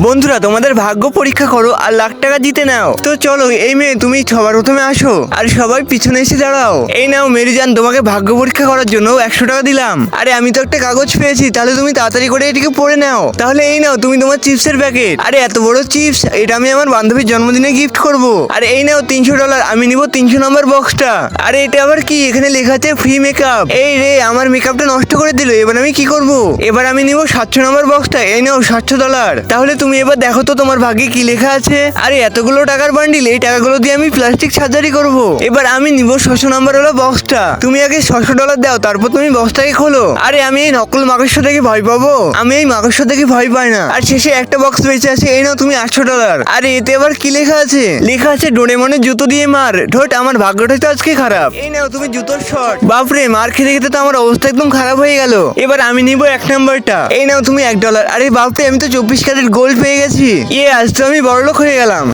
বন্ধুরা তোমাদের ভাগ্য পরীক্ষা করো আর লাখ টাকা জিতে নাও। তো চলো এই মেয়ে তুমি সবার প্রথমে আসো আর সবাই পিছনে এসে দাঁড়াও। এই নাও মেরিজান, তোমাকে ভাগ্য পরীক্ষা করার জন্য 100 টাকা দিলাম। আরে আমি তো একটা কাগজ পেয়েছি, তাহলে তুমি তাড়াতাড়ি করে এটিকে পড়ে নাও। তাহলে এই নাও তুমি তোমার চিপসের প্যাকেট। আরে এত বড় চিপস, এটা আমি আমার বান্ধবীর জন্মদিনে গিফট করব। আরে এই নাও $300, আমি নিব 300 নম্বর বক্সটা। আরে এটা আবার কি? এখানে লেখা আছে ফ্রি মেকআপ। এই রে, আমার মেকআপটা নষ্ট করে দিল, এবার আমি কি করব? এবার আমি নিব 700 নম্বর বক্সটা। এই নাও $700। তাহলে তুমি এবার দেখো তো তোমার ভাগ্যে কি লেখা আছে। আরে এতগুলো টাকার বান্ডিল, এই টাকাগুলো দিয়ে আমি প্লাস্টিক সার্জারি করব। এবার আমি নিব 600 নম্বর হলো বক্সটা। তুমি আগে $600 দাও, তারপর তুমি বক্সটাকে খোলো। আরে আমি এই নকল মাকড়সা থেকে ভয় পাবো? আমি এই মাকড়সা থেকে ভয় পাই না। আর শেষে একটা বক্স বেঁচে আছে, এই নাও তুমি $800। আরে এতে আবার কি লেখা আছে? লেখা আছে ডোরেমনের জুতো দিয়ে মার। ঠোঁট, আমার ভাগ্যটাই তো আজকে খারাপ। এই নাও তুমি জুতোর শট। বাপরে, মার খেতে খেতে তো আমার অবস্থা একদম খারাপ হয়ে গেল। এবার আমি নিব 1 নম্বরটা। এই নাও তুমি $1। আরে বাপরে, আমি তো 24 ক্যারেট গোল্ড পেয়ে গেছি। আজ তো আমি বড়লোক হয়ে গেলাম।